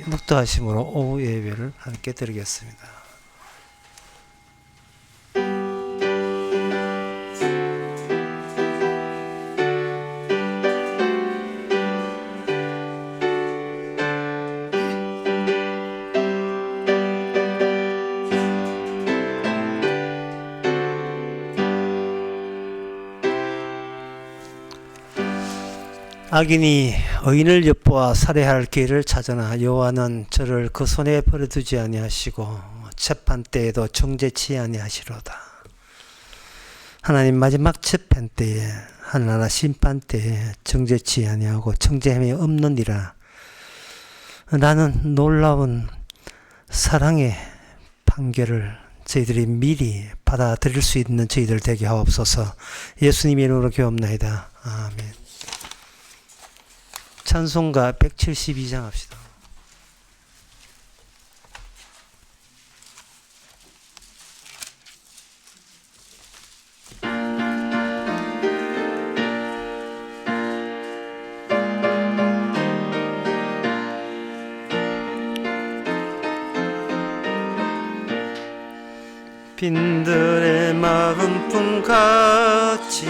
묵도하심으로 오후 예배를 함께 드리겠습니다. 악인이 의인을 엿보아 살해할 기회를 찾으나 여호와는 저를 그 손에 버려두지 아니하시고 재판 때에도 정죄치 아니하시로다. 하나님 마지막 재판 때에 하늘나라 심판 때에 정죄치 아니하고 정죄함이 없느니라. 나는 놀라운 사랑의 판결을 저희들이 미리 받아들일 수 있는 저희들 되게 하옵소서. 예수님의 이름으로 기도합나이다. 아멘. 찬송가 172장 합시다. 빈들의 막은 품같이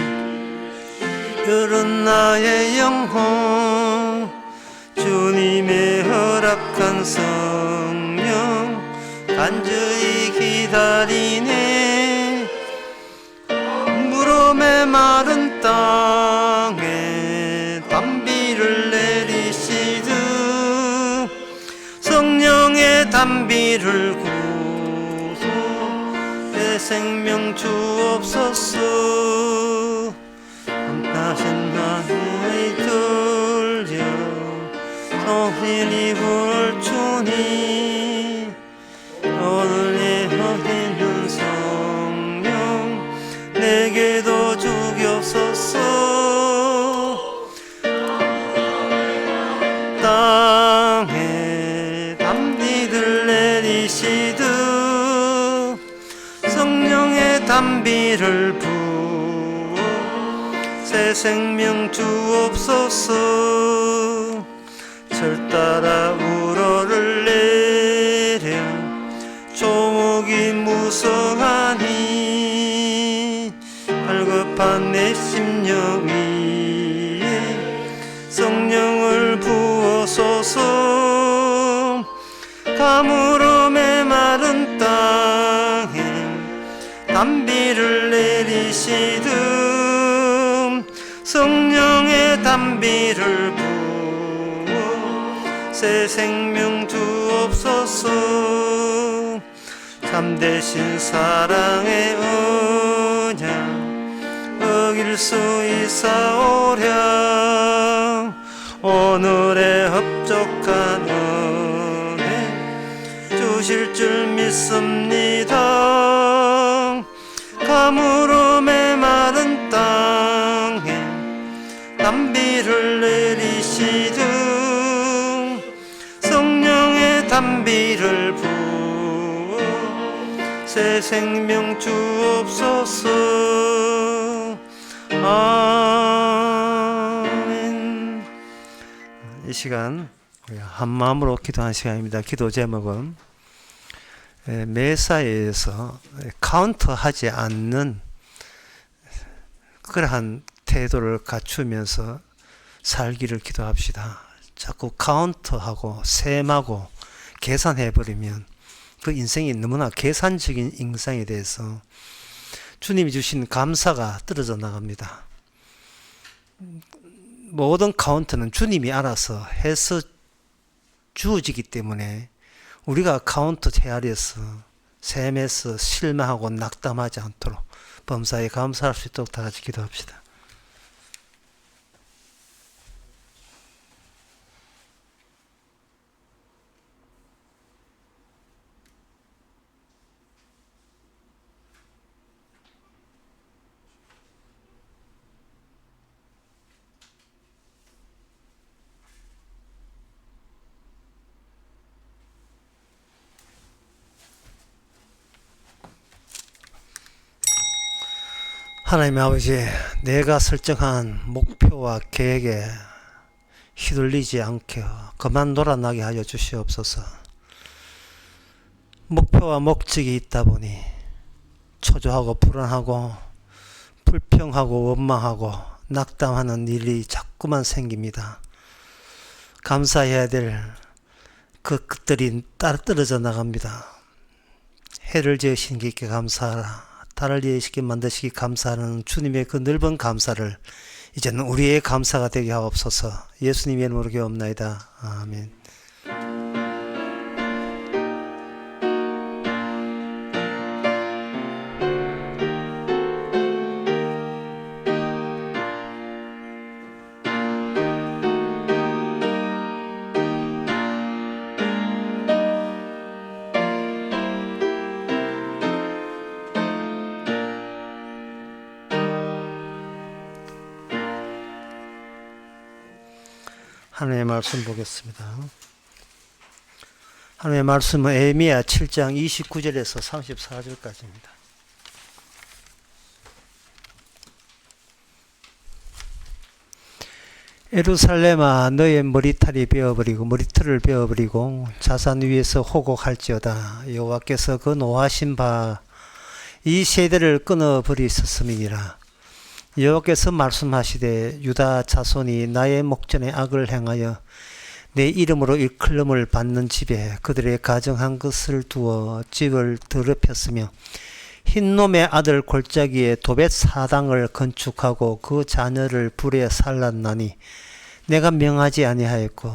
흐른 나의 영혼, 주님의 허락한 성령 간절히 기다리네. 물음에 마른 땅에 단비를 내리시듯 성령의 단비를 구소 내 생명 주옵소서. 나신 나의 들려 성신이 부를 주니 오늘 예언있는 성령 내게도 주옵소서. 땅에 단비들 내리시듯 성령의 단비를 부어 새 생명 주옵소서. 절 따라 우러를 내려 조목이 무성하니 갈급한 내 심령 위에 성령을 부어소서. 가물음에 마른 땅에 단비를 내리시듯 성령의 단비를 부어 새 생명 주옵소서. 참되신 사랑의 언약 어길 수 있사오랴. 오늘의 흡족한 은혜 주실 줄 믿습니다. 가물음에 마른 땅에 단비를 내리시듯 성령의 단비를 부어 새 생명 주옵소서. 아멘. 이 시간 한 마음으로 기도하는 시간입니다. 기도 제목은 매사에서 카운터하지 않는 그러한 태도를 갖추면서 살기를 기도합시다. 자꾸 카운터하고 셈하고 계산해버리면 그 인생이 너무나 계산적인 인생에 대해서 주님이 주신 감사가 떨어져 나갑니다. 모든 카운터는 주님이 알아서 해서 주어지기 때문에 우리가 카운터 헤아려서 셈에서 실망하고 낙담하지 않도록 범사에 감사할 수 있도록 다 같이 기도합시다. 하나님 아버지, 내가 설정한 목표와 계획에 휘둘리지 않게 그만 놀아나게 하여 주시옵소서. 목표와 목적이 있다 보니 초조하고 불안하고 불평하고 원망하고 낙담하는 일이 자꾸만 생깁니다. 감사해야 될 그것들이 떨어져 나갑니다. 해를 지으신 이께 감사하라. 달을 지으시게 만드시기 감사하는 주님의 그 넓은 감사를 이제는 우리의 감사가 되게 하옵소서. 예수님의 이름으로 기도합나이다. 아멘. 하나님의 말씀 보겠습니다. 하나님의 말씀은 에레미야 7장 29절에서 34절까지입니다. 예루살렘아, 너의 머리털이 베어버리고 머리털을 베어버리고 자산 위에서 호곡할지어다. 여호와께서 그 노하신 바 이 세대를 끊어버리셨음이니라. 여호와께서 말씀하시되 유다 자손이 나의 목전에 악을 행하여 내 이름으로 일컬음을 받는 집에 그들의 가정한 것을 두어 집을 더럽혔으며 흰놈의 아들 골짜기에 도벳 사당을 건축하고 그 자녀를 불에 살랐나니 내가 명하지 아니하였고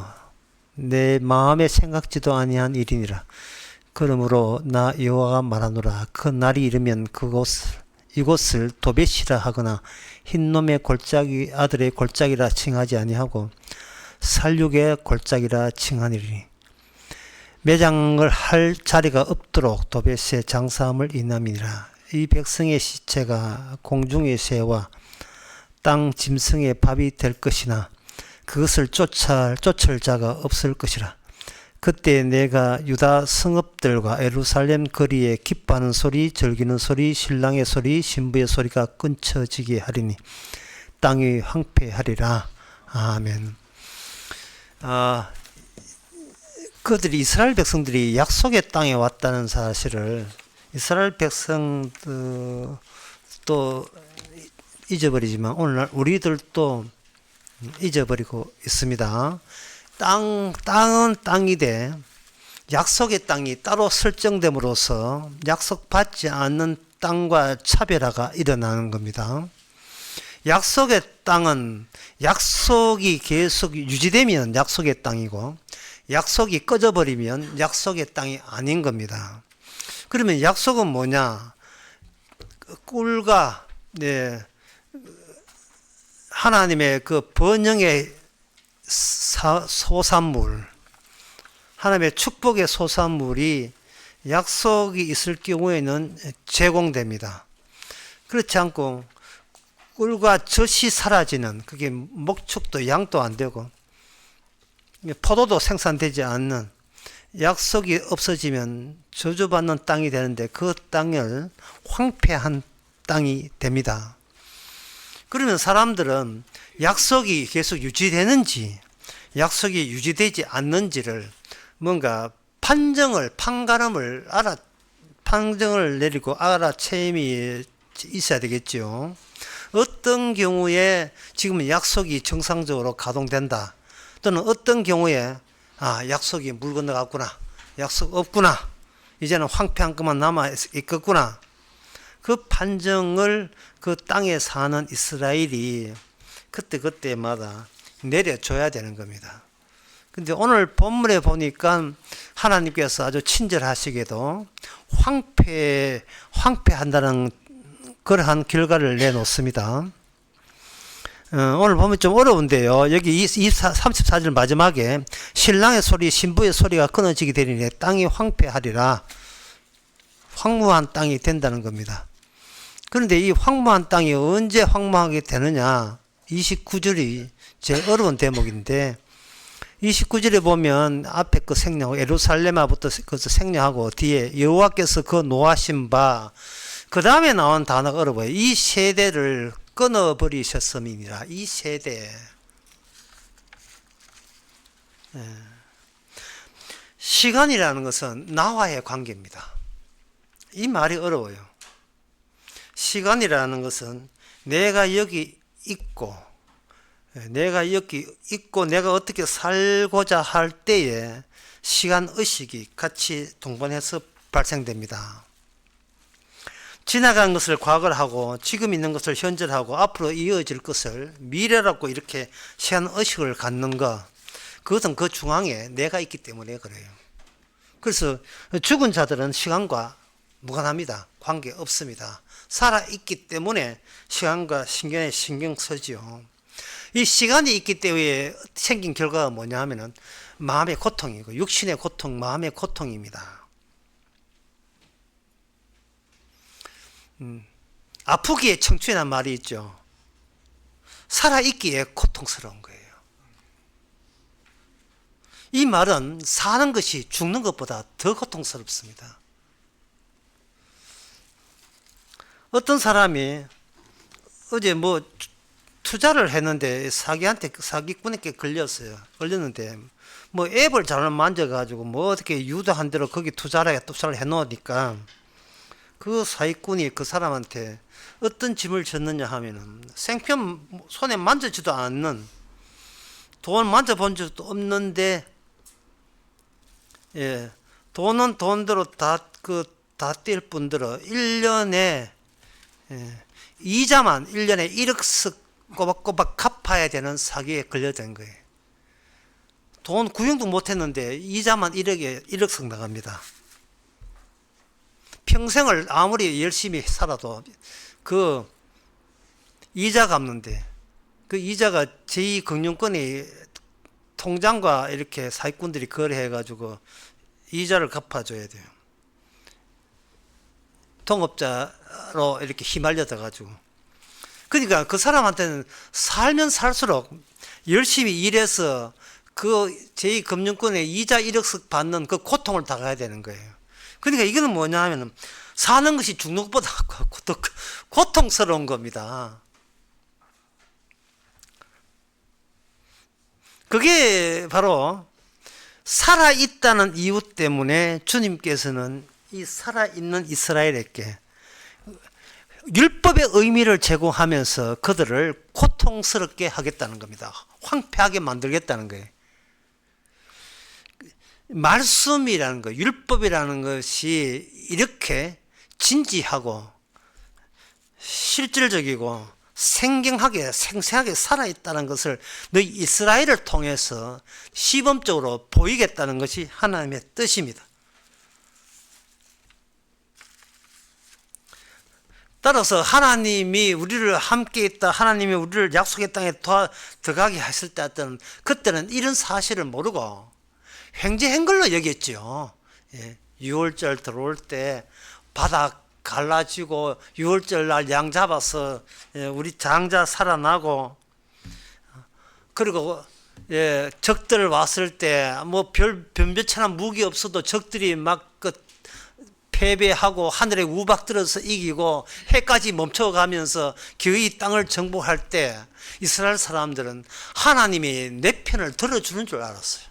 내 마음에 생각지도 아니한 일이니라. 그러므로 나 여호와가 말하노라. 그 날이 이르면 이곳을 도벳이라 하거나 흰놈의 골짜기 아들의 골짜기라 칭하지 아니하고 살육의 골짜기라 칭하니리. 매장을 할 자리가 없도록 도벳의 장사함을 인함이니라. 이 백성의 시체가 공중의 새와 땅 짐승의 밥이 될 것이나 그것을 쫓을 자가 없을 것이라. 그때 내가 유다 성읍들과 예루살렘 거리에 기뻐하는 소리, 즐기는 소리, 신랑의 소리, 신부의 소리가 끊쳐지게 하리니 땅이 황폐하리라. 아멘. 그들이 이스라엘 백성들이 약속의 땅에 왔다는 사실을 이스라엘 백성도 잊어버리지만 오늘날 우리들도 잊어버리고 있습니다. 땅은 땅이 돼 약속의 땅이 따로 설정됨으로써 약속받지 않는 땅과 차별화가 일어나는 겁니다. 약속의 땅은 약속이 계속 유지되면 약속의 땅이고 약속이 꺼져버리면 약속의 땅이 아닌 겁니다. 그러면 약속은 뭐냐? 꿀과 하나님의 그 번영의 소산물, 하나님의 축복의 소산물이 약속이 있을 경우에는 제공됩니다. 그렇지 않고 꿀과 젖이 사라지는, 그게 목축도 양도 안 되고 포도도 생산되지 않는, 약속이 없어지면 저주받는 땅이 되는데 그 땅을 황폐한 땅이 됩니다. 그러면 사람들은 약속이 계속 유지되는지 약속이 유지되지 않는지를 뭔가 판정을 내리고 알아채임이 있어야 되겠죠. 어떤 경우에 지금 약속이 정상적으로 가동된다, 또는 어떤 경우에 약속이 물 건너갔구나, 약속 없구나, 이제는 황폐한 것만 남아 있겠구나, 그 판정을 그 땅에 사는 이스라엘이 그때마다 내려줘야 되는 겁니다. 근데 오늘 본문에 보니까 하나님께서 아주 친절하시게도 황폐한다는 그러한 결과를 내놓습니다. 오늘 보면 좀 어려운데요. 여기 34절 마지막에 신랑의 소리, 신부의 소리가 끊어지게 되리니 땅이 황폐하리라. 황무한 땅이 된다는 겁니다. 그런데 이 황무한 땅이 언제 황무하게 되느냐? 29절이 제일 어려운 대목인데, 29절에 보면 앞에 그 생략하고 예루살렘아부터 그것을 생략하고 뒤에 여호와께서 그 노하신 바, 그 다음에 나온 단어가 어려워요. 이 세대를 끊어버리셨음이니라. 이 세대. 시간이라는 것은 나와의 관계입니다. 이 말이 어려워요. 시간이라는 것은 내가 여기 있고 내가 어떻게 살고자 할 때에 시간 의식이 같이 동반해서 발생됩니다. 지나간 것을 과거를 하고 지금 있는 것을 현재를 하고 앞으로 이어질 것을 미래라고 이렇게 시간 의식을 갖는 것, 그것은 그 중앙에 내가 있기 때문에 그래요. 그래서 죽은 자들은 시간과 무관합니다. 관계 없습니다. 살아있기 때문에 시간과 신경에 신경 쓰지요. 이 시간이 있기 때문에 생긴 결과가 뭐냐 하면은 마음의 고통이고 육신의 고통, 마음의 고통입니다. 아프기에 청춘이라는 말이 있죠. 살아있기에 고통스러운 거예요. 이 말은 사는 것이 죽는 것보다 더 고통스럽습니다. 어떤 사람이 어제 투자를 했는데 사기꾼에게 걸렸는데 앱을 잘못 만져가지고 어떻게 유도한 대로 거기 투자를 해놓으니까 그 사기꾼이 그 사람한테 어떤 짐을 졌느냐 하면은 생편 손에 만지지도 않는, 돈 만져본 적도 없는데 돈은 돈대로 다 뗄 뿐더러 1년에 이자만 1년에 1억씩 꼬박꼬박 갚아야 되는 사기에 걸려든 거예요. 돈 구용도 못했는데 이자만 1억씩 나갑니다. 평생을 아무리 열심히 살아도 그 이자 갚는데 그 이자가 제2금융권이 통장과 이렇게 사기꾼들이 거래해가지고 이자를 갚아줘야 돼요. 동업자로 이렇게 휘말려져가지고. 그러니까 그 사람한테는 살면 살수록 열심히 일해서 그 제2금융권에 이자 1억씩 받는 그 고통을 당해야 되는 거예요. 그러니까 이거는 뭐냐 하면 사는 것이 죽는 것보다 더 고통스러운 겁니다. 그게 바로 살아있다는 이유 때문에 주님께서는 이 살아있는 이스라엘에게 율법의 의미를 제공하면서 그들을 고통스럽게 하겠다는 겁니다. 황폐하게 만들겠다는 거예요. 말씀이라는 것, 율법이라는 것이 이렇게 진지하고 실질적이고 생경하게 생생하게 살아있다는 것을 너희 이스라엘을 통해서 시범적으로 보이겠다는 것이 하나님의 뜻입니다. 따라서 하나님이 우리를 함께 있다, 하나님이 우리를 약속의 땅에 들어가게 했을 그때는 이런 사실을 모르고 횡재한 걸로 여겼죠. 6월절 들어올 때 바다 갈라지고 6월절 날 양 잡아서 우리 장자 살아나고, 그리고 적들 왔을 때 변변찮은 무기 없어도 적들이 막 패배하고 하늘에 우박 들어서 이기고 해까지 멈춰가면서 거의 땅을 정복할 때 이스라엘 사람들은 하나님이 내 편을 들어주는 줄 알았어요.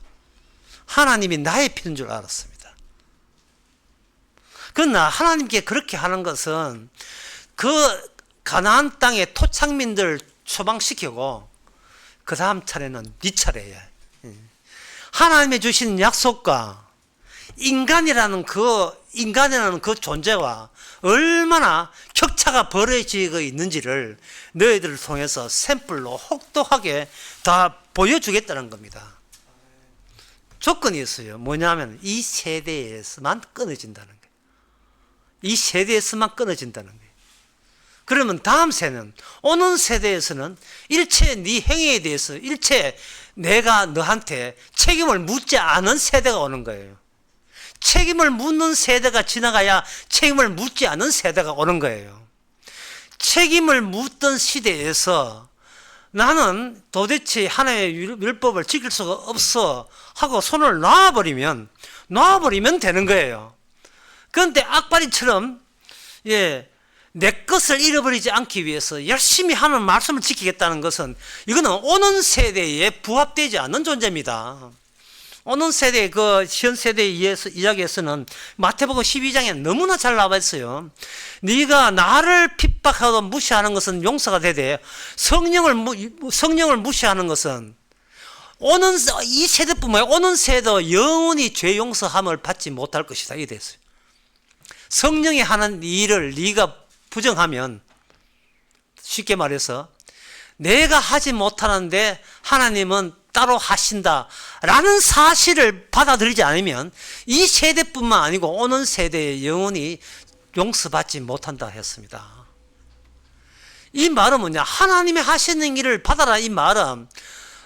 하나님이 나의 편인 줄 알았습니다. 그러나 하나님께 그렇게 하는 것은 그 가나안 땅의 토착민들 소방시키고 그 다음 차례는 네 차례야. 하나님이 주신 약속과 인간이라는 그 존재와 얼마나 격차가 벌어지고 있는지를 너희들을 통해서 샘플로 혹독하게 다 보여주겠다는 겁니다. 조건이 있어요. 뭐냐면 이 세대에서만 끊어진다는 거예요. 이 세대에서만 끊어진다는 거예요. 그러면 다음 세는, 오는 세대에서는 일체 네 행위에 대해서 일체 내가 너한테 책임을 묻지 않은 세대가 오는 거예요. 책임을 묻는 세대가 지나가야 책임을 묻지 않은 세대가 오는 거예요. 책임을 묻던 시대에서 나는 도대체 하나님의 율법을 지킬 수가 없어 하고 손을 놔버리면 되는 거예요. 그런데 악바리처럼 내 것을 잃어버리지 않기 위해서 열심히 하는 말씀을 지키겠다는 것은 이거는 오는 세대에 부합되지 않는 존재입니다. 오는 세대, 그 현 세대에 의해서 이야기에서는 마태복음 12장에 너무나 잘 나와 있어요. 네가 나를 핍박하고 무시하는 것은 용서가 되되 성령을 무시하는 것은 오는 이 세대뿐만 아니라 오는 세대 영원히 죄 용서함을 받지 못할 것이다. 이게 됐어요. 성령이 하는 일을 네가 부정하면, 쉽게 말해서 내가 하지 못하는데 하나님은 따로 하신다 라는 사실을 받아들이지 않으면 이 세대뿐만 아니고 오는 세대에 영원히 용서받지 못한다 했습니다. 이 말은 뭐냐? 하나님이 하시는 일을 받아라. 이 말은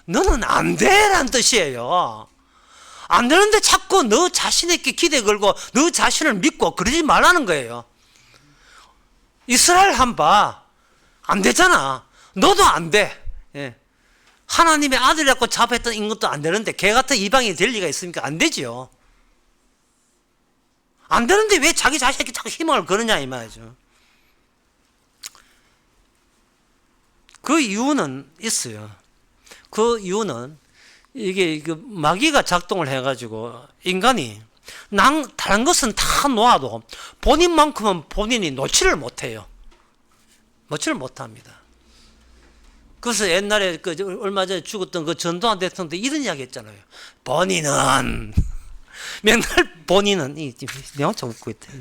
너는 안 돼라는 뜻이에요. 안 되는데 자꾸 너 자신에게 기대 걸고 너 자신을 믿고 그러지 말라는 거예요. 이스라엘 한 봐. 안 되잖아. 너도 안 돼. 예. 하나님의 아들이라고 잡혔던 인것도 안 되는데 개 같은 이방인이 될 리가 있습니까? 안 되지요. 안 되는데 왜 자기 자신에게 자꾸 희망을 거느냐 이 말이죠. 그 이유는 있어요. 그 이유는 이게 마귀가 작동을 해가지고 인간이 다른 것은 다 놓아도 본인만큼은 본인이 놓지를 못해요. 놓지를 못합니다. 그래서 옛날에 얼마 전에 죽었던 그 전두환 대통령도 이런 이야기 했잖아요. 본인은 맨날 본인은 내가 좀 웃고 있다.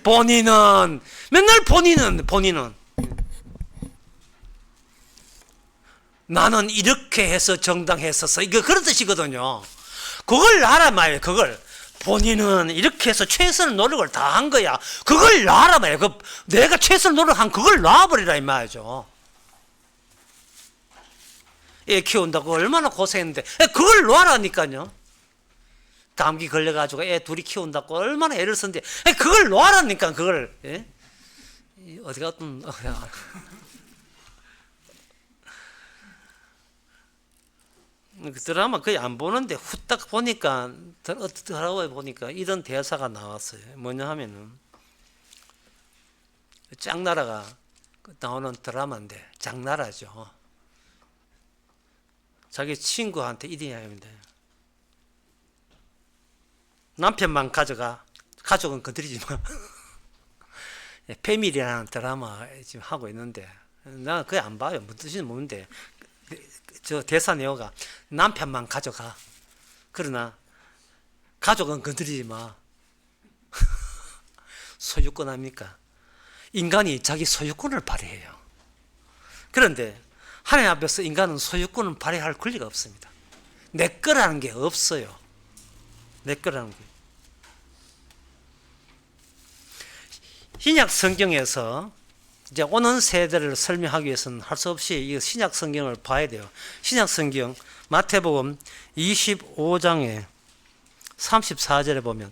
본인은 맨날 본인은 나는 이렇게 해서 정당했었어. 이거 그런 뜻이거든요. 그걸 알아 말이에요. 그걸 본인은 이렇게 해서 최선의 노력을 다 한 거야. 그걸 놔라 말이에요. 내가 최선의 노력한 그걸 놔버리라 이 말이죠. 애 키운다고 얼마나 고생했는데 그걸 놔라니까요. 감기 걸려가지고 애 둘이 키운다고 얼마나 애를 썼는데 그걸 놔라니까. 그걸. 예? 어디 갔든 그 드라마 거의 안 보는데 후딱 보니까 드라마에 보니까 이런 대사가 나왔어요. 뭐냐 하면은 짝나라가 나오는 드라마인데 짝나라죠. 자기 친구한테 이런 이야기입니다. 남편만 가져가. 가족은 건드리지 마. 패밀리라는 드라마 지금 하고 있는데 나 그게 안 봐요. 무슨 뜻인지 모르는데 저 대사 내용가 남편만 가져가. 그러나 가족은 건드리지 마. 소유권 합니까? 인간이 자기 소유권을 발휘해요. 그런데 하나님 앞에서 인간은 소유권을 발휘할 권리가 없습니다. 내 거라는 게 없어요. 내 거라는 게. 신약 성경에서 이제 오는 세대를 설명하기 위해서는 할 수 없이 이 신약 성경을 봐야 돼요. 신약 성경 마태복음 25장에 34절에 보면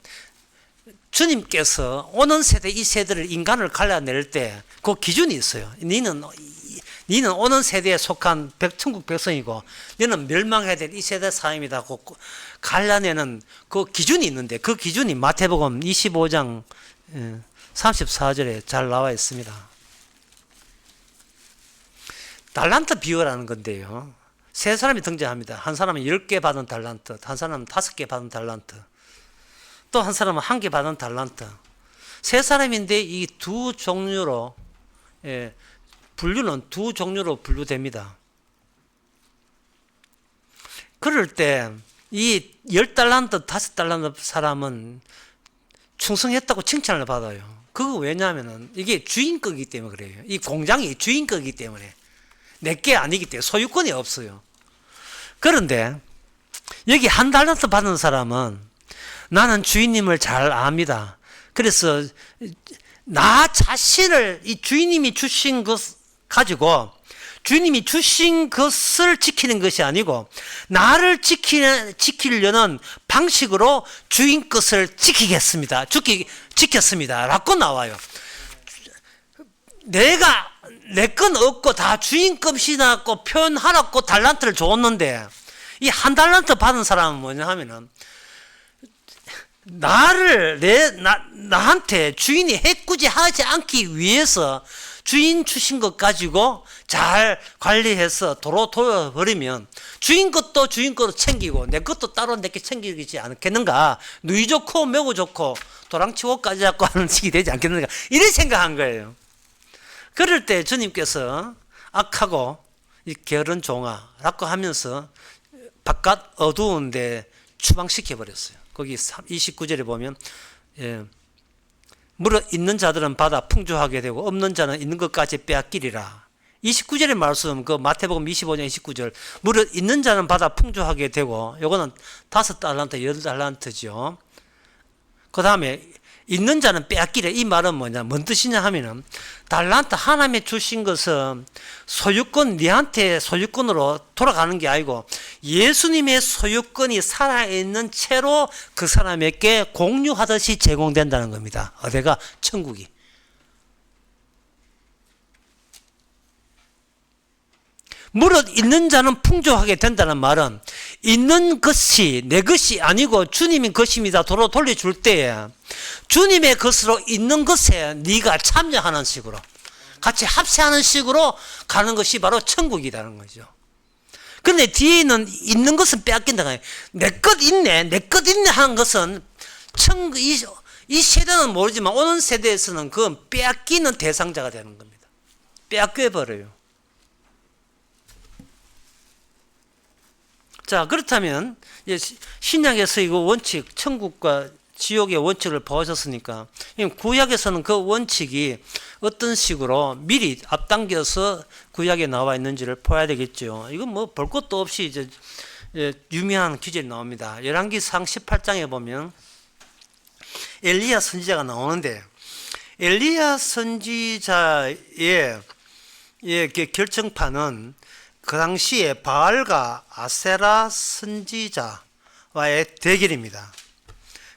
주님께서 오는 세대 이 세대를 인간을 갈라낼 때 그 기준이 있어요. 니는 오는 세대에 속한 천국 백성이고 너는 멸망해야 될 이 세대 사람이다. 갈라내는 그 기준이 있는데 그 기준이 마태복음 25장 34절에 잘 나와 있습니다. 달란트 비유라는 건데요. 세 사람이 등장합니다. 한 사람은 10개 받은 달란트, 한 사람은 5개 받은 달란트, 또 한 사람은 1개 받은 달란트. 세 사람인데 이 두 종류로 분류는 두 종류로 분류됩니다. 그럴 때 이 10달란트, 5달란트 사람은 충성했다고 칭찬을 받아요. 그거 왜냐하면 이게 주인 거기 때문에 그래요. 이 공장이 주인 거기 때문에. 내게 아니기 때문에 소유권이 없어요. 그런데 여기 1달란트 받은 사람은 나는 주인님을 잘 압니다. 그래서 나 자신을 이 주인님이 주신 것 가지고 주인님이 주신 것을 지키는 것이 아니고 나를 지키려는 방식으로 주인 것을 지키겠습니다. 지켰습니다. 라고 나와요. 내가 내 건 없고 다 주인 것이라고 표현하라고 달란트를 줬는데 이 1달란트 받은 사람은 뭐냐 하면은 나한테 주인이 해꾸지 하지 않기 위해서 주인 주신 것 가지고 잘 관리해서 도로 돌려버리면 주인 것도 주인 거로 챙기고 내 것도 따로 내게 챙기지 않겠는가. 누이 좋고 매고 좋고 도랑치고까지 잡고 하는 식이 되지 않겠는가. 이래 생각한 거예요. 그럴 때 주님께서 악하고 이 게으른 종아라고 하면서 바깥 어두운데 추방시켜버렸어요. 거기 29절에 보면 무릇 있는 자들은 받아 풍조하게 되고 없는 자는 있는 것까지 빼앗기리라. 29절의 말씀, 그 마태복음 25장 29절. 무릇 있는 자는 받아 풍조하게 되고, 요거는 5달란트, 10달란트죠. 그 다음에 있는 자는 빼앗기래. 이 말은 뭐냐, 뭔 뜻이냐 하면은 달란트 하나님이 주신 것은 소유권, 네한테 소유권으로 돌아가는 게 아니고 예수님의 소유권이 살아있는 채로 그 사람에게 공유하듯이 제공된다는 겁니다. 어디가? 천국이. 무릇 있는 자는 풍조하게 된다는 말은 있는 것이 내 것이 아니고 주님의 것입니다. 도로 돌려줄 때에 주님의 것으로 있는 것에 네가 참여하는 식으로 같이 합세하는 식으로 가는 것이 바로 천국이라는 거죠. 그런데 뒤에는 있는 것은 빼앗긴다. 내 것 있네, 내 것 있네 하는 것은 이 세대는 모르지만 오는 세대에서는 그건 빼앗기는 대상자가 되는 겁니다. 빼앗겨버려요. 자, 그렇다면 신약에서 이거 원칙, 천국과 지옥의 원칙을 보셨으니까 구약에서는 그 원칙이 어떤 식으로 미리 앞당겨서 구약에 나와 있는지를 봐야 되겠죠. 이건 뭐 볼 것도 없이 이제 유명한 기절이 나옵니다. 열왕기상 18장에 보면 엘리야 선지자가 나오는데 엘리야 선지자의 결정판은 그 당시에 바알과 아세라 선지자와의 대결입니다.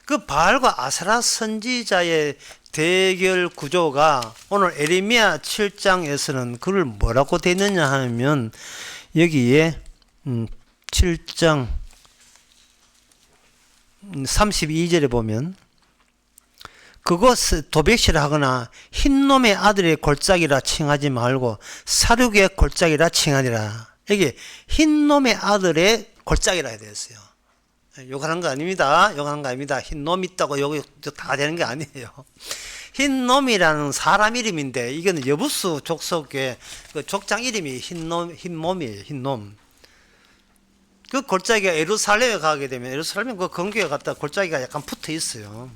그 바알과 아세라 선지자의 대결 구조가 오늘 에레미야 7장에서는 그걸 뭐라고 되어 있느냐 하면 여기에 7장 32절에 보면 그것을 도백시라 하거나 흰놈의 아들의 골짜기라 칭하지 말고 사륙의 골짜기라 칭하니라. 여기 흰놈의 아들의 골짜기라 해야 되었어요. 욕하는 거 아닙니다. 욕하는 거 아닙니다. 흰놈 있다고 여기 다 되는 게 아니에요. 흰놈이라는 사람 이름인데 이거는 여부수 족속의 그 족장 이름이 흰놈이에요. 흰놈. 그 골짜기가 예루살렘에 가게 되면 예루살렘 그 근교에 갔다 골짜기가 약간 붙어 있어요.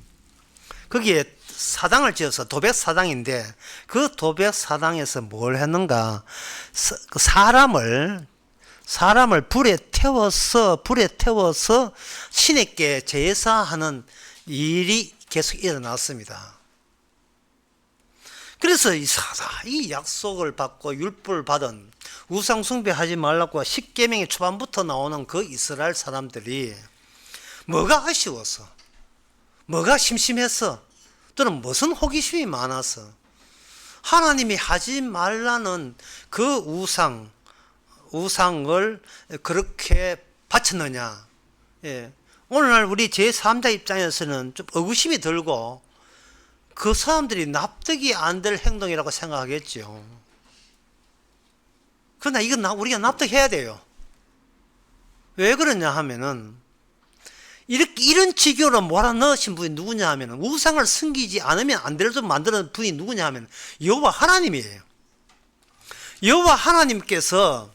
거기에 사당을 지어서 도백사당인데 그 도백사당에서 뭘 했는가? 사람을 불에 태워서 신에게 제사하는 일이 계속 일어났습니다. 그래서 이 약속을 받고 율법을 받은 우상 숭배하지 말라고 십계명의 초반부터 나오는 그 이스라엘 사람들이 뭐가 아쉬워서 뭐가 심심해서 또는 무슨 호기심이 많아서 하나님이 하지 말라는 그 우상을 그렇게 바쳤느냐. 예. 오늘날 우리 제3자 입장에서는 좀 의구심이 들고 그 사람들이 납득이 안 될 행동이라고 생각하겠죠. 그러나 이건 우리가 납득해야 돼요. 왜 그러냐 하면은 이런 지교로 몰아넣으신 분이 누구냐 하면 우상을 섬기지 않으면 안 되도록 만드는 분이 누구냐 하면 여호와 하나님이에요. 여호와 하나님께서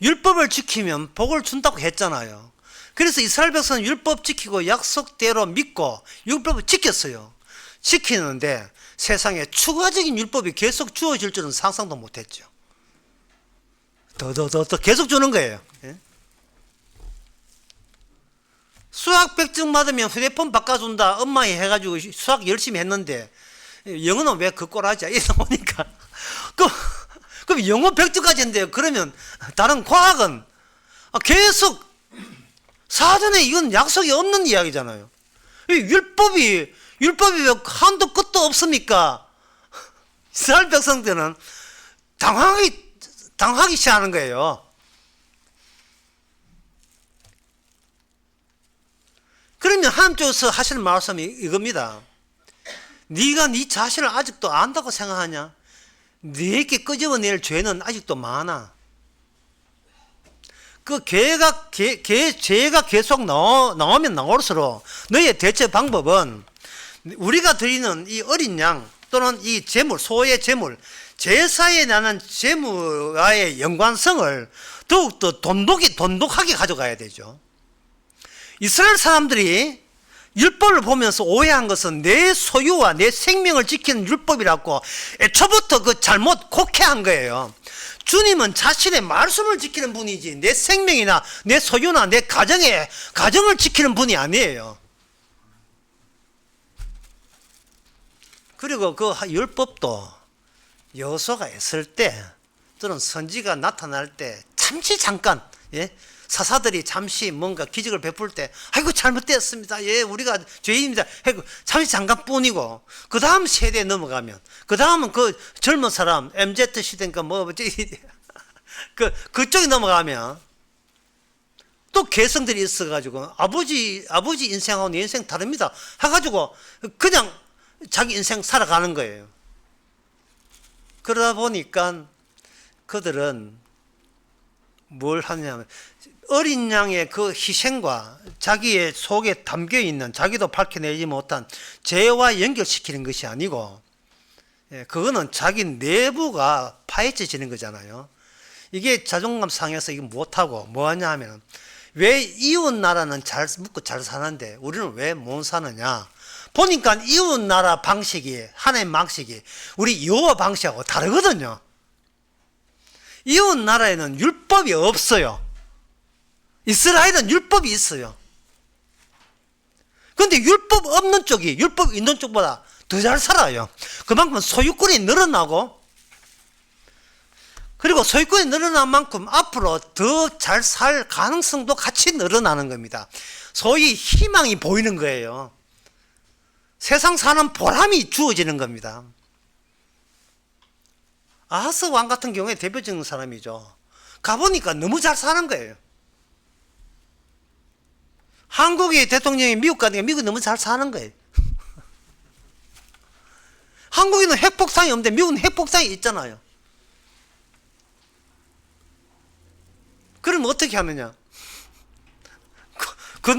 율법을 지키면 복을 준다고 했잖아요. 그래서 이스라엘 백성은 율법 지키고 약속대로 믿고 율법을 지켰어요. 지키는데 세상에 추가적인 율법이 계속 주어질 줄은 상상도 못했죠. 더 계속 주는 거예요. 예? 수학 100점 받으면 휴대폰 바꿔준다. 엄마 해가지고 수학 열심히 했는데 영어는 왜 그 꼴하지? 이러다 보니까 그럼 영어 100점까지 했는데요. 그러면 다른 과학은 계속 사전에 이건 약속이 없는 이야기잖아요. 율법이 왜 한도 끝도 없습니까? 이스라엘 백성들은 당하기 시작하는 거예요. 그러면 하나님께서 하시는 말씀이 이겁니다. 네가 네 자신을 아직도 안다고 생각하냐? 네게 끄집어낼 죄는 아직도 많아. 그 죄가 계속 나오면 나올수록 너의 대처 방법은 우리가 드리는 이 어린 양 또는 이 제물, 소의 제물, 제사에 나는 제물과의 연관성을 더욱더 돈독하게 가져가야 되죠. 이스라엘 사람들이 율법을 보면서 오해한 것은 내 소유와 내 생명을 지키는 율법이라고 애초부터 그 잘못 곡해한 거예요. 주님은 자신의 말씀을 지키는 분이지 내 생명이나 내 소유나 내 가정을 지키는 분이 아니에요. 그리고 그 율법도 여호수아가 있을 때 또는 선지가 나타날 때 잠깐 사사들이 잠시 뭔가 기적을 베풀 때 아이고 잘못되었습니다. 예, 우리가 죄인입니다. 잠시 잠깐뿐이고 그 다음 세대에 넘어가면 그 다음은 그 젊은 사람 MZ 시대인가 그쪽에 넘어가면 또 개성들이 있어가지고 아버지 인생하고 내 인생 다릅니다. 해가지고 그냥 자기 인생 살아가는 거예요. 그러다 보니까 그들은 뭘 하냐면 어린 양의 그 희생과 자기의 속에 담겨있는 자기도 밝혀내지 못한 죄와 연결시키는 것이 아니고 그거는 자기 내부가 파헤쳐지는 거잖아요. 이게 자존감 상해서 이거 못하고 뭐하냐 하면 왜 이웃 나라는 잘 묵고 잘 사는데 우리는 왜 못 사느냐 보니까 이웃 나라 방식이 하나님 방식이 우리 여호와 방식하고 다르거든요. 이웃 나라에는 율법이 없어요. 이스라엘은 율법이 있어요. 그런데 율법 없는 쪽이 율법 있는 쪽보다 더 잘 살아요. 그만큼 소유권이 늘어나고 그리고 소유권이 늘어난 만큼 앞으로 더 잘 살 가능성도 같이 늘어나는 겁니다. 소위 희망이 보이는 거예요. 세상 사는 보람이 주어지는 겁니다. 아하스 왕 같은 경우에 대표적인 사람이죠. 가보니까 너무 잘 사는 거예요. 한국의 대통령이 미국 가니까 미국이 너무 잘 사는 거예요. 한국에는 핵폭탄이 없는데 미국은 핵폭탄이 있잖아요. 그럼 어떻게 하느냐? 그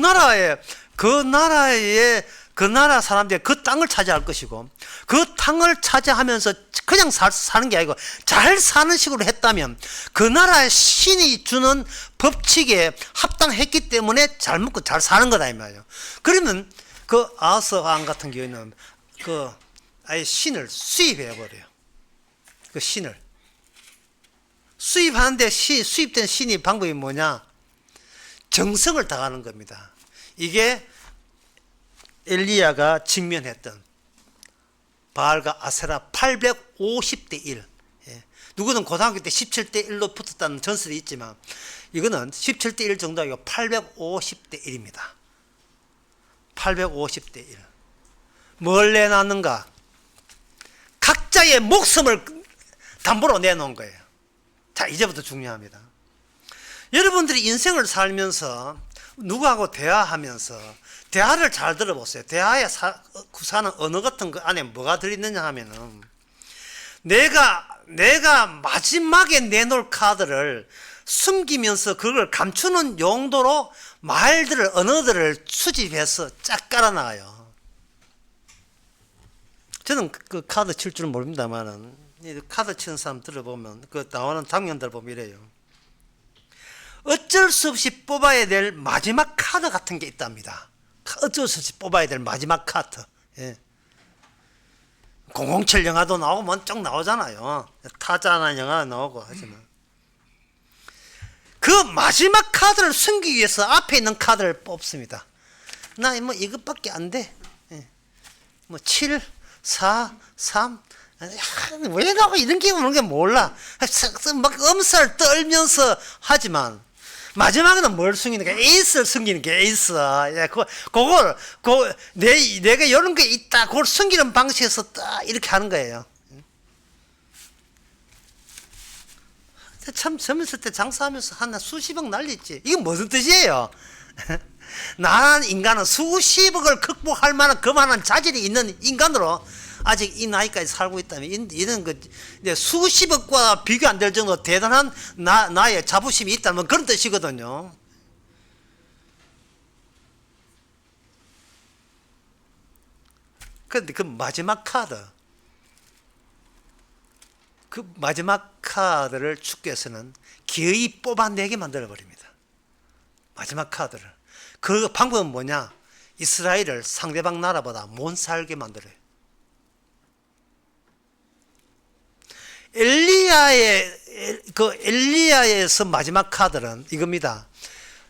나라 사람들이 그 땅을 차지할 것이고 그 땅을 차지하면서 그냥 사는 게 아니고 잘 사는 식으로 했다면 그 나라의 신이 주는 법칙에 합당했기 때문에 잘 먹고 잘 사는 거다 이 말이에요. 그러면 그 아하스 왕 같은 경우에는 그 아예 신을 수입해 버려요. 그 신을 수입하는데 수입된 신이 방법이 뭐냐? 정성을 다하는 겁니다. 이게 엘리야가 직면했던 바알과 아세라 850대 1. 누구는 고등학교 때 17대 1로 붙었다는 전설이 있지만 이거는 17대 1 정도 아니고 850대 1입니다. 850대 1. 뭘 내놨는가? 각자의 목숨을 담보로 내놓은 거예요. 자, 이제부터 중요합니다. 여러분들이 인생을 살면서 누구하고 대화하면서 대화를 잘 들어보세요. 대화에 사는 언어 같은 거 안에 뭐가 들어있느냐 하면은 내가 마지막에 내놓을 카드를 숨기면서 그걸 감추는 용도로 언어들을 수집해서 쫙 깔아놔요. 저는 그 카드 칠 줄 모릅니다만은 카드 치는 사람 들어보면 그 나오는 장면들 보면 이래요. 어쩔 수 없이 뽑아야 될 마지막 카드 같은 게 있답니다. 어쩔 수 없이 뽑아야 될 마지막 카드. 007 영화도 나오고 먼쩍 나오잖아요. 타자나 영화 나오고 하지만 그 마지막 카드를 숨기기 위해서 앞에 있는 카드를 뽑습니다. 나 뭐 이것밖에 안 돼. 뭐 7, 4, 3 왜 나고 이런 게 오는 게 몰라. 막 엄살 떨면서 하지만 마지막에는 뭘 숨기는 게 에이스를 숨기는 게 에이스. 내가 이런 게 있다. 그걸 숨기는 방식에서 딱 이렇게 하는 거예요. 참 젊었을 때 장사하면서 한 수십억 날렸지. 이게 무슨 뜻이에요? 나는 인간은 수십억을 극복할 만한 그만한 자질이 있는 인간으로 아직 이 나이까지 살고 있다면 이런 그 이제 수십억과 비교 안 될 정도로 대단한 나의 자부심이 있다면 그런 뜻이거든요. 그런데 그 마지막 카드를 주께서는 기어이 뽑아내게 만들어 버립니다. 마지막 카드를. 그 방법은 뭐냐? 이스라엘을 상대방 나라보다 못 살게 만들어요. 엘리야에서 마지막 카드는 이겁니다.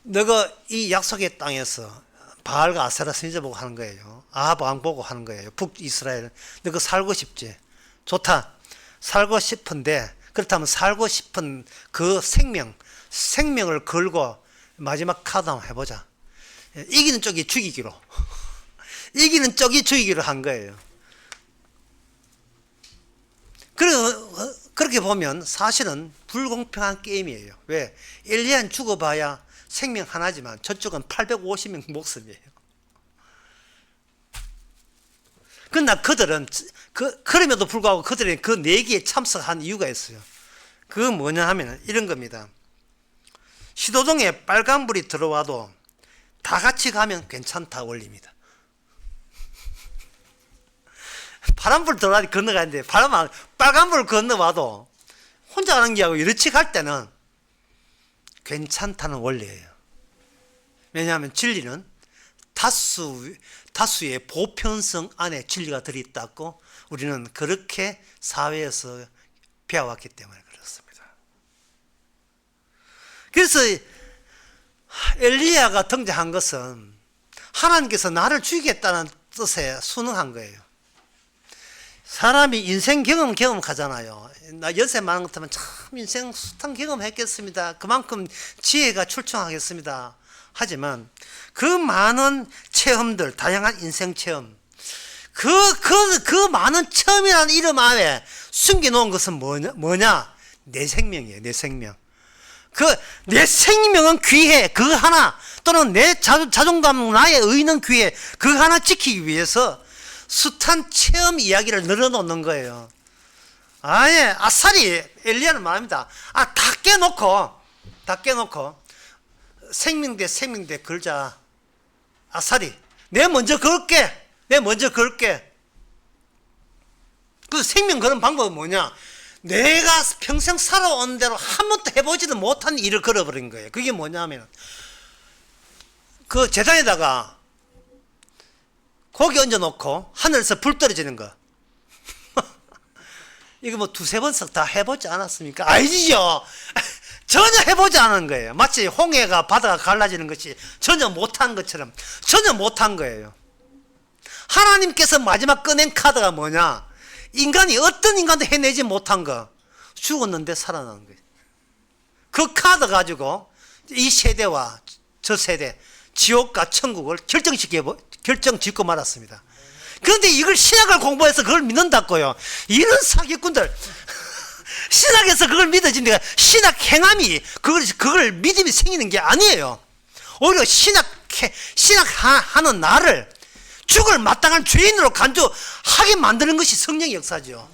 너가 이 약속의 땅에서 바알과 아세라 선지자 보고 하는 거예요. 아합 왕 보고 하는 거예요. 북이스라엘. 너가 살고 싶지? 좋다. 살고 싶은데, 그렇다면 살고 싶은 그 생명을 걸고 마지막 카드 한번 해보자. 이기는 쪽이 죽이기로. 이기는 쪽이 죽이기로 한 거예요. 그렇게 보면 사실은 불공평한 게임이에요. 왜? 엘리야는 죽어봐야 생명 하나지만 저쪽은 850명 목숨이에요. 그러나 그들은 그럼에도 불구하고 그들은 그 내기에 참석한 이유가 있어요. 그거 뭐냐 하면 이런 겁니다. 시도동에 빨간불이 들어와도 다 같이 가면 괜찮다 원리입니다. 파란불 들어와도 건너가는데 빨간불 건너와도 혼자 가는 게하고 이렇게 갈 때는 괜찮다는 원리예요. 왜냐하면 진리는 다수의 보편성 안에 진리가 들어있다고 우리는 그렇게 사회에서 배워왔기 때문에 그렇습니다. 그래서 엘리야가 등장한 것은 하나님께서 나를 죽이겠다는 뜻에 순응한 거예요. 사람이 인생 경험하잖아요. 나 연세 많은 것 같으면 참 인생 숱한 경험했겠습니다. 그만큼 지혜가 출중하겠습니다. 하지만 그 많은 체험들, 다양한 인생 체험, 그 많은 체험이라는 이름 안에 숨겨놓은 것은 뭐냐? 내 생명이에요. 내 생명. 내 생명은 귀해. 그 하나, 또는 내 자존감, 나의 의는 귀해. 그 하나 지키기 위해서 숱한 체험 이야기를 늘어놓는 거예요. 아예, 아싸리, 엘리야는 말합니다. 다 깨놓고, 생명 대 걸자. 아싸리, 내 먼저 걸게. 그 생명 거는 방법은 뭐냐? 내가 평생 살아온 대로 한 번도 해보지도 못한 일을 걸어버린 거예요. 그게 뭐냐면, 그 재단에다가 고기 얹어놓고 하늘에서 불 떨어지는 거. 이거 뭐 두세 번씩 다 해보지 않았습니까? 아니죠. 전혀 해보지 않은 거예요. 마치 홍해가 바다가 갈라지는 것이 전혀 못한 것처럼 전혀 못한 거예요. 하나님께서 마지막 꺼낸 카드가 뭐냐? 인간이 어떤 인간도 해내지 못한 거. 죽었는데 살아나는 거예요. 그 카드 가지고 이 세대와 저 세대, 지옥과 천국을 결정짓고 말았습니다. 그런데 이걸 신학을 공부해서 그걸 믿는다고요. 이런 사기꾼들. 신학에서 그걸 믿어집니까? 신학 행함이 그걸 믿음이 생기는 게 아니에요. 오히려 신학하는 나를 죽을 마땅한 죄인으로 간주하게 만드는 것이 성령의 역사죠.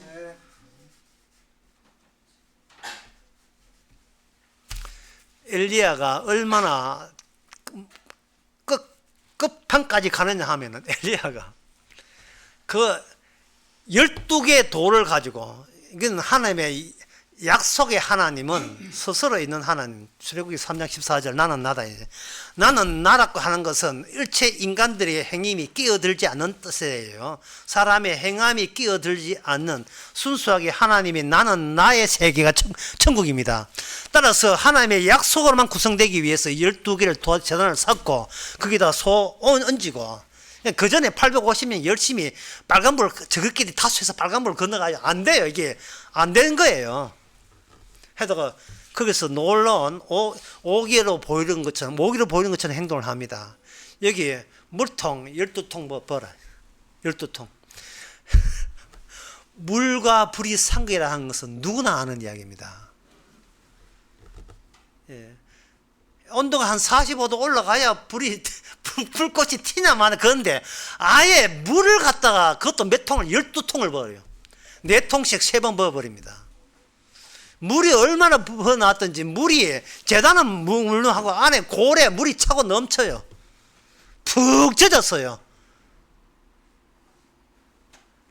엘리야가 얼마나 끝판까지 가느냐 하면은, 엘리야가 그 12개의 돌을 가지고, 이건 하나님의 약속의 하나님은 스스로 있는 하나님. 출애굽기 3장 14절 나는 나다. 나는 나라고 하는 것은 일체 인간들의 행임이 끼어들지 않는 뜻이에요. 사람의 행함이 끼어들지 않는 순수하게 하나님이 나는 나의 세계가 천국입니다. 따라서 하나님의 약속으로만 구성되기 위해서 12개를 재단을 쌓고 거기다 소 얹고, 그 전에 850명 열심히 빨간불, 저것끼리 다수해서 빨간불 건너가요. 안 돼요. 이게 안 되는 거예요. 해다가 거기서 놀라운 오기로 보이는 것처럼 행동을 합니다. 여기 물통 12통 봐라. 12통. 물과 불이 상극이라 하는 것은 누구나 아는 이야기입니다. 예. 온도가 한 45도 올라가야 불이 불꽃이 튀나 마나 그런데 아예 물을 갖다가 그것도 몇 통을 12통을 버려요. 4통씩 3번 부어버립니다. 물이 얼마나 부어나왔던지 물이 재단은 물론하고 안에 고래 물이 차고 넘쳐요. 푹 젖었어요.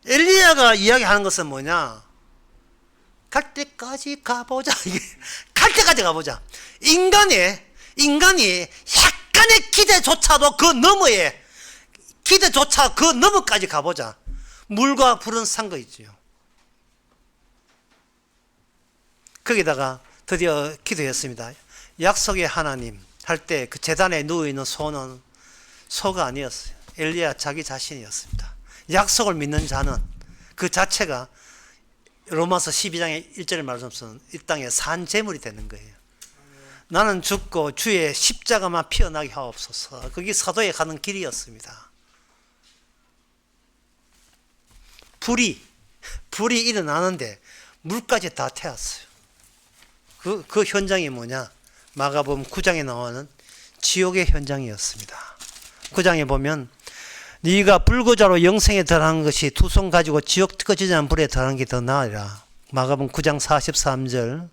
엘리야가 이야기하는 것은 뭐냐? 갈 때까지 가보자. 갈 때까지 가보자. 인간이 약간의 기대조차도 그 너머에 기대조차 그 너머까지 가보자. 물과 불은 산 거 있지요. 거기다가 드디어 기도했습니다. 약속의 하나님 할 때 그 제단에 누워있는 소는 소가 아니었어요. 엘리야 자기 자신이었습니다. 약속을 믿는 자는 그 자체가 로마서 12장의 1절의 말씀은 이 땅에 산 제물이 되는 거예요. 나는 죽고 주의 십자가만 피어나게 하옵소서. 그게 사도에 가는 길이었습니다. 불이 일어나는데 물까지 다 태웠어요. 그 현장이 뭐냐? 마가복음 9장에 나오는 지옥의 현장이었습니다. 9장에 보면 네가 불구자로 영생에 들어가는 것이 두 손 가지고 지옥 꺼지지 않은 불에 들어가는 게 더 나으리라. 마가복음 9장 43절.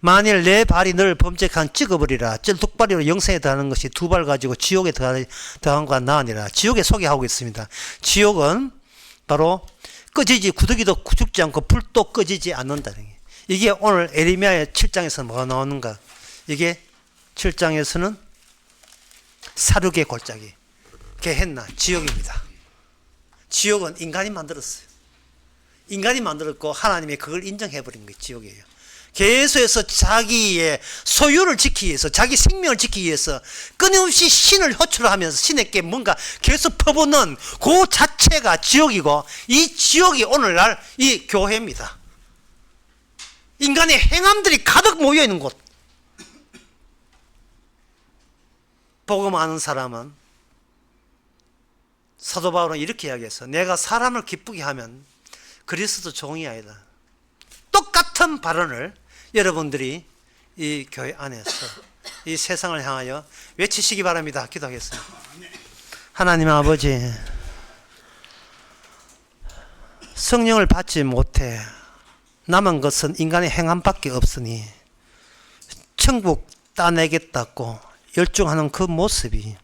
만일 내 발이 너를 범죄한 찍어버리라. 쩔뚝발이로 영생에 들어가는 것이 두 발 가지고 지옥에 들어가는 것과 나으니라. 지옥에 소개하고 있습니다. 지옥은 바로 꺼지지 구더기도 죽지 않고 불도 꺼지지 않는다는 게. 이게 오늘 에레미야의 7장에서 뭐가 나오는가? 이게 7장에서는 사륙의 골짜기. 게헨나 지옥입니다. 지옥은 인간이 만들었어요. 인간이 만들었고 하나님이 그걸 인정해버린 게 지옥이에요. 계속해서 자기의 소유를 지키기 위해서 자기 생명을 지키기 위해서 끊임없이 신을 호출하면서 신에게 뭔가 계속 퍼붓는 그 자체가 지옥이고 이 지옥이 오늘날 이 교회입니다. 인간의 행함들이 가득 모여있는 곳. 복음 아는 사람은 사도 바울은 이렇게 이야기했어. 내가 사람을 기쁘게 하면 그리스도 종이 아니다. 똑같은 발언을 여러분들이 이 교회 안에서 이 세상을 향하여 외치시기 바랍니다. 기도하겠습니다. 하나님 아버지, 성령을 받지 못해 남은 것은 인간의 행함밖에 없으니 천국 따내겠다고 열중하는 그 모습이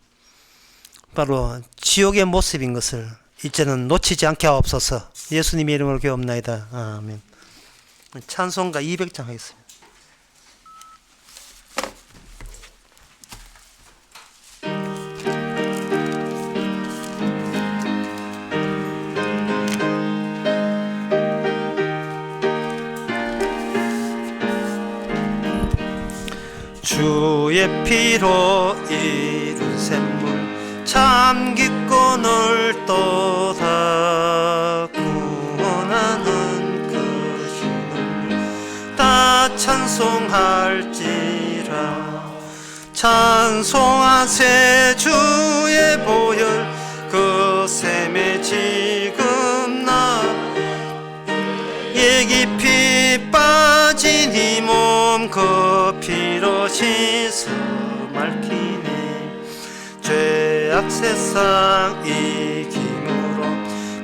바로 지옥의 모습인 것을 이제는 놓치지 않게 하옵소서. 예수님의 이름으로 기도합나이다. 아멘. 찬송가 200장 하겠습니다. 주의 피로 이룬 샘물 참 깊고 넓도다. 구원하는 그 힘을 다 찬송할지라. 찬송하세 주의 보혈 그 샘에 지금 나의 깊이 빠진 이 몸 그 피로 씻어 맑히네. 죄악 세상 이김으로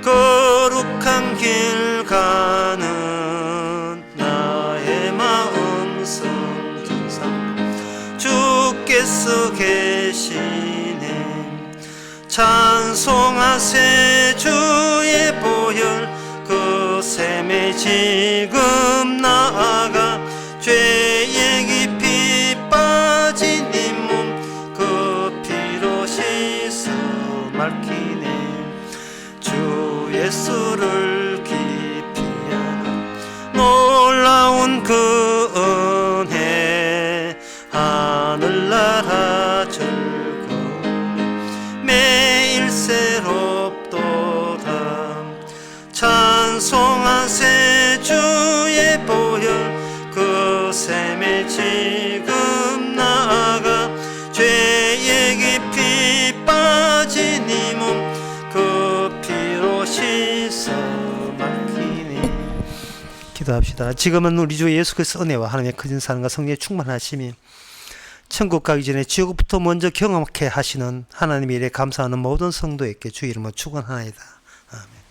거룩한 길 가는 나의 마음 성전상 주께서 계시네. 찬송하세 주의 보혈 그 샘에 지금 나아가 죄의 깊이 빠진 이 몸 그 피로 씻어 맑히네. 주 예수를 깊이 아는 놀라운 그 은혜 하늘나라 즐거움 매일 새롭도다. 찬송하세 주의 보혈 그 샘에 지금 나아가 죄의 깊이 빠진 이 몸 그 피로 씻어 맑히니. 기도합시다. 지금은 우리 주 예수 그리스도 은혜와 하나님의 크신 사랑과 성령의 충만하심이 천국 가기 전에 지옥부터 먼저 경험하게 하시는 하나님의 일에 감사하는 모든 성도에게 주 이름으로 축원하나이다. 아멘.